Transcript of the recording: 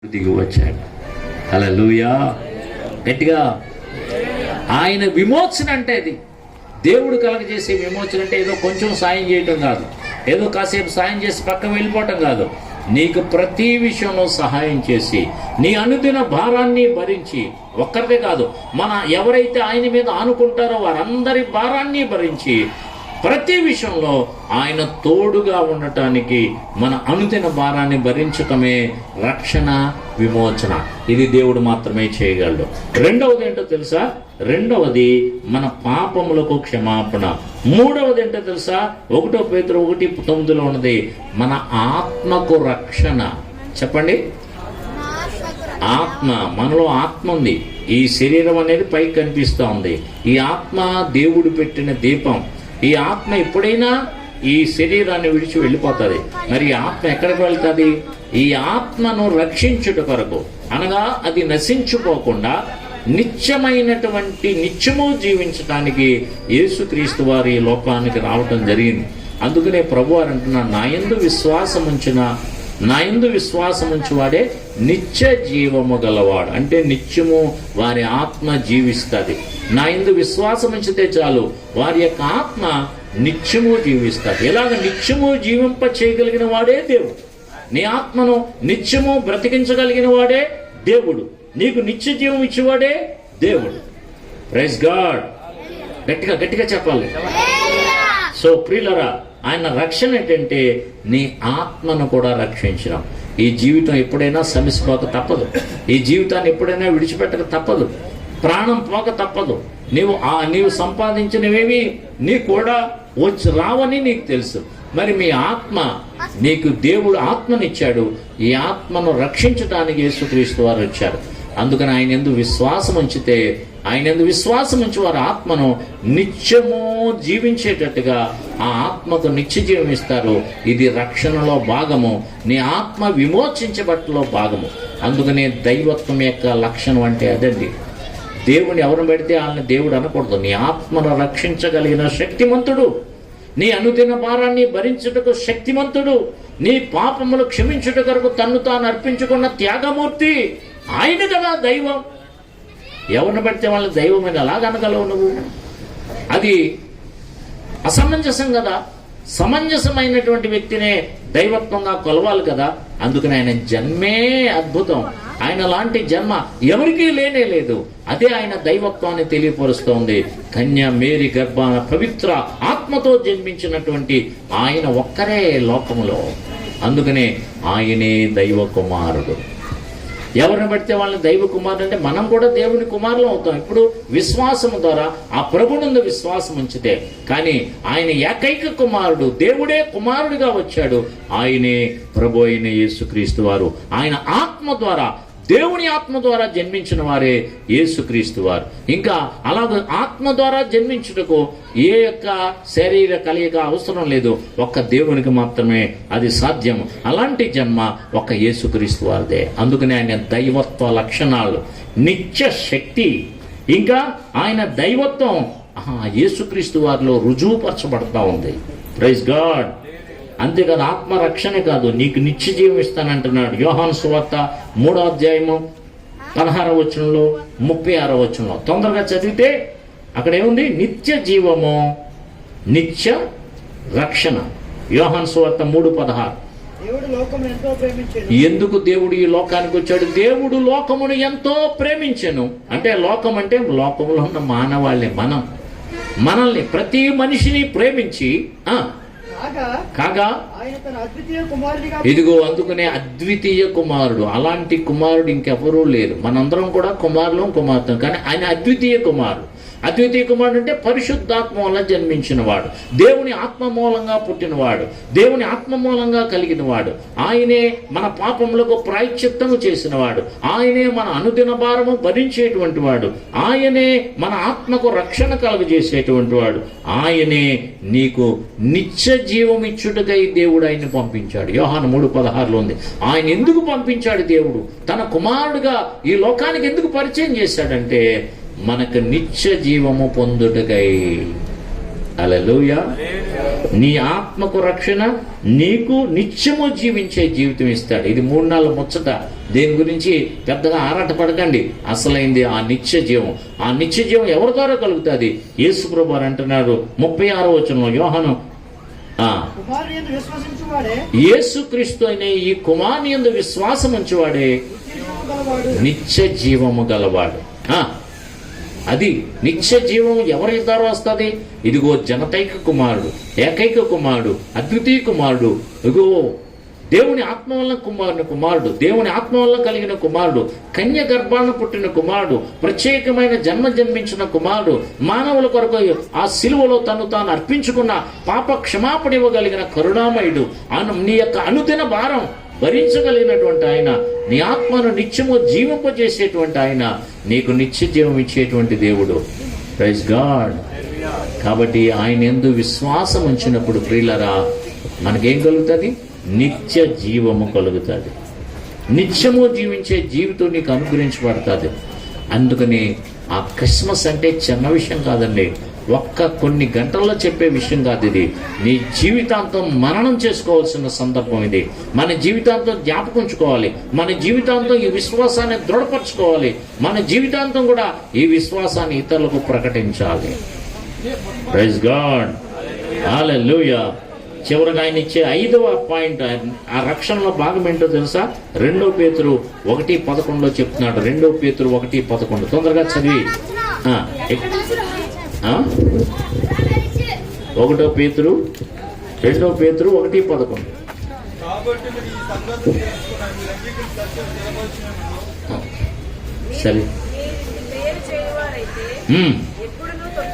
దిగి వచ్చాడు. హల్లెలూయా. గట్టిగా ఆయన విమోచన అంటే అది దేవుడు కలగజేసే విమోచన అంటే ఏదో కొంచెం సాయం చేయటం కాదు, ఏదో కాసేపు సాయం చేసి పక్కన వెళ్ళిపోవటం కాదు. నీకు ప్రతి విషయంలో సహాయం చేసి నీ అనుదిన భారాన్ని భరించి, ఒక్కరిదే కాదు, మన ఎవరైతే ఆయన మీద ఆనుకుంటారో వారందరి భారాన్ని భరించి ప్రతి విషయంలో ఆయన తోడుగా ఉండటానికి మన అనుదిన భారాన్ని భరించటమే రక్షణ, విమోచన. ఇది దేవుడు మాత్రమే చేయగలడు. రెండవది ఏంటో తెలుసా? రెండవది మన పాపములకు క్షమాపణ. మూడవది ఏంటో తెలుసా? 1 పేతురు 1:9 ఉన్నది మన ఆత్మకు రక్షణ. చెప్పండి. ఆత్మ, మనలో ఆత్మ ఉంది. ఈ శరీరం అనేది పైకి కనిపిస్తూ ఉంది. ఈ ఆత్మ దేవుడు పెట్టిన దీపం. ఈ ఆత్మ ఎప్పుడైనా ఈ శరీరాన్ని విడిచి వెళ్ళిపోతుంది. మరి ఈ ఆత్మ ఎక్కడికి వెళ్తుంది? ఈ ఆత్మను రక్షించుట కొరకు, అనగా అది నశించుకోకుండా నిత్యము జీవించడానికి యేసుక్రీస్తు వారు ఈ లోకానికి రావటం జరిగింది. అందుకనే ప్రభువారు అంటున్నారు, నా యందు విశ్వాసం ఉంచువాడే నిత్య జీవము గలవాడు. అంటే నిత్యము వారి ఆత్మ జీవిస్తుంది. నా యందు విశ్వాసం ఉంచితే చాలు, వారి యొక్క ఆత్మ నిత్యము జీవిస్తుంది. ఎలాగ నిత్యము జీవింప చేయగలిగిన వాడే దేవుడు. నీ ఆత్మను నిత్యము బ్రతికించగలిగిన వాడే దేవుడు. నీకు నిత్య జీవం ఇచ్చేవాడే దేవుడు. Praise God. గట్టిగా చెప్పాలి. సో ప్రియులరా, ఆయన రక్షణ ఏంటంటే నీ ఆత్మను కూడా రక్షించడం. ఈ జీవితం ఎప్పుడైనా సమిసిపోక తప్పదు. ఈ జీవితాన్ని ఎప్పుడైనా విడిచిపెట్టక తప్పదు. ప్రాణం పోక తప్పదు. నీవు సంపాదించినవేవి నీ కూడా రావని నీకు తెలుసు. మరి మీ ఆత్మ, నీకు దేవుడు ఆత్మనిచ్చాడు. ఈ ఆత్మను రక్షించడానికి యేసుక్రీస్తు వారు వచ్చారు. అందుకని ఆయన యందు విశ్వాసం ఉంచితే, ఆయన యందు విశ్వాసం ఉంచి వారి ఆత్మను నిత్యము జీవించేటట్టుగా ఆ ఆత్మకు నిత్య జీవం ఇస్తారు. ఇది రక్షణలో భాగము. నీ ఆత్మ విమోచించబట్టలో భాగము. అందుకనే దైవత్వం యొక్క లక్షణం అంటే అదండి. దేవుని ఎవరు పెడితే వాళ్ళని దేవుడు అనకూడదు. నీ ఆత్మను రక్షించగలిగిన శక్తిమంతుడు, నీ అనుదిన భారాన్ని భరించుటకు శక్తిమంతుడు, నీ పాపములు క్షమించుట కొరకు తన్ను తాను అర్పించుకున్న త్యాగమూర్తి ఆయన కదా దైవం. ఎవరిని పడితే వాళ్ళని దైవమైన అలాగ అనగలవు నువ్వు? అది అసమంజసం కదా. సమంజసమైనటువంటి వ్యక్తినే దైవత్వంగా కొలవాలి కదా. అందుకని ఆయన జన్మే అద్భుతం. ఆయన లాంటి జన్మ ఎవరికీ లేనే లేదు. అదే ఆయన దైవత్వాన్ని తెలియపరుస్తోంది. కన్య మేరీ గర్భాన పవిత్ర ఆత్మతో జన్మించినటువంటి ఆయన ఒక్కరే లోకములో. అందుకనే ఆయనే దైవ కుమారుడు. ఎవరిని పడితే వాళ్ళని దైవ కుమారుడు అంటే మనం కూడా దేవుని కుమారులు అవుతాం. ఇప్పుడు విశ్వాసము ద్వారా ఆ ప్రభునందు విశ్వాసం ఉంచితే. కానీ ఆయన ఏకైక కుమారుడు, దేవుడే కుమారుడిగా వచ్చాడు. ఆయనే ప్రభు అయిన యేసుక్రీస్తు వారు. ఆయన ఆత్మ ద్వారా, దేవుని ఆత్మ ద్వారా జన్మించిన వారే యేసుక్రీస్తు వారు. ఇంకా అలాగే ఆత్మ ద్వారా జన్మించుటకు ఏ యొక్క శరీర కలయిక అవసరం లేదు. ఒక్క దేవునికి మాత్రమే అది సాధ్యం. అలాంటి జన్మ ఒక్క యేసుక్రీస్తు వారిదే. అందుకని ఆయన దైవత్వ లక్షణాలు, నిత్య శక్తి, ఇంకా ఆయన దైవత్వం యేసుక్రీస్తు వారిలో రుజువుపరచబడతా ఉంది. Praise God. అంతేకాదు, ఆత్మరక్షణే కాదు, నీకు నిత్య జీవం ఇస్తానంటున్నాడు. యోహాను సువార్త 3వ అధ్యాయము 16వ వచనంలో 36వ వచనంలో తొందరగా చదివితే అక్కడ ఏముంది? నిత్య జీవము, నిత్య రక్షణ. యోహాను సువార్త 3:16. ఎందుకు దేవుడు ఈ లోకానికి వచ్చాడు? దేవుడు లోకమును ఎంతో ప్రేమించెను. అంటే లోకం అంటే లోకములో ఉన్న మానవాళ్ళే, మనల్ని ప్రతి మనిషిని ప్రేమించి కాగా ఇదిగో అందుకనే అద్వితీయ కుమారుడు. అలాంటి కుమారుడు ఇంకెవరూ లేరు. మనందరం కూడా కుమారులం, కుమార్తెం. కానీ ఆయన అద్వితీయ కుమారుడు. అద్వితీయ కుమారుడు అంటే పరిశుద్ధాత్మ వల్ల జన్మించిన వాడు, దేవుని ఆత్మ మూలంగా పుట్టినవాడు, దేవుని ఆత్మ మూలంగా కలిగిన వాడు. ఆయనే మన పాపములకు ప్రాయశ్చిత్తము చేసినవాడు. ఆయనే మన అనుదిన భారము భరించేటువంటి వాడు. ఆయనే మన ఆత్మకు రక్షణ కలుగజేసేటువంటి వాడు. ఆయనే నీకు నిత్య జీవం ఇచ్చుటకై దేవుడు ఆయన్ని పంపించాడు. యోహాను 3:16 ఉంది. ఆయన ఎందుకు పంపించాడు? దేవుడు తన కుమారుడుగా ఈ లోకానికి ఎందుకు పరిచయం చేశాడంటే మనకు నిత్య జీవము పొందుటకై. హల్లెలూయా. నీ ఆత్మకు రక్షణ, నీకు నిత్యము జీవించే జీవితం ఇస్తాడు. ఇది 3 నాళ్ళ ముచ్చట. దేని గురించి పెద్దగా ఆరాట పడకండి. అసలైంది ఆ నిత్య జీవం. ఆ నిత్య జీవం ఎవరి ద్వారా కలుగుతుంది? యేసు ప్రభువు వారు అంటున్నారు 36వ వచనంలో, యోహాను, యేసుక్రీస్తు అనే ఈ కుమారుని యందు విశ్వాసం ఉంచువాడే నిత్య జీవము గలవాడు. అది నిత్య జీవం ఎవరి ద్వారా వస్తుంది? ఇదిగో జనతైక కుమారుడు, ఏకైక కుమారుడు, అద్వితీయ కుమారుడు, ఇదిగో దేవుని ఆత్మ వల్ల కుమారుడు, దేవుని ఆత్మ వల్ల కలిగిన కుమారుడు, కన్య గర్భాన పుట్టిన కుమారుడు, ప్రత్యేకమైన జన్మ జన్మించిన కుమారుడు, మానవుల కొరకు ఆ సిలువలో తను తాను అర్పించుకున్న పాప క్షమాపణ ఇవ్వగలిగిన కరుణామయుడు, నీ యొక్క అనుదిన భారం భరించగలిగినటువంటి ఆయన, నీ ఆత్మను నిత్యము జీవింపజేసేటువంటి ఆయన, నీకు నిత్య జీవం ఇచ్చేటువంటి దేవుడు. Praise God. కాబట్టి ఆయన యందు విశ్వాసం ఉంచినప్పుడు ప్రియులరా మనకేం కలుగుతుంది? నిత్య జీవము కలుగుతుంది. నిత్యము జీవించే జీవితం నీకు అనుగ్రహించబడుతుంది. అందుకని ఆ క్రిస్మస్ అంటే చిన్న విషయం కాదండి. కొన్ని గంటల్లో చెప్పే విషయం కాదు ఇది. నీ జీవితాంతం మననం చేసుకోవాల్సిన సందర్భం ఇది. మన జీవితాంతం జ్ఞాపకంచుకోవాలి. మన జీవితాంతం ఈ విశ్వాసాన్ని దృఢపరచుకోవాలి. మన జీవితాంతం కూడా ఈ విశ్వాసాన్ని ఇతరులకు ప్రకటించాలి. Praise god. హల్లెలూయా. చివరిగా ఆయన ఇచ్చే 5వ పాయింట్, ఆ రక్షణలో భాగం ఏంటో తెలుసా? 2 పేతురు 1:11 చెప్తున్నాడు. 2 పేతురు 1:11 తొందరగా చదివి. 1 పేతురు 2 పేతురు 1:11. సరే.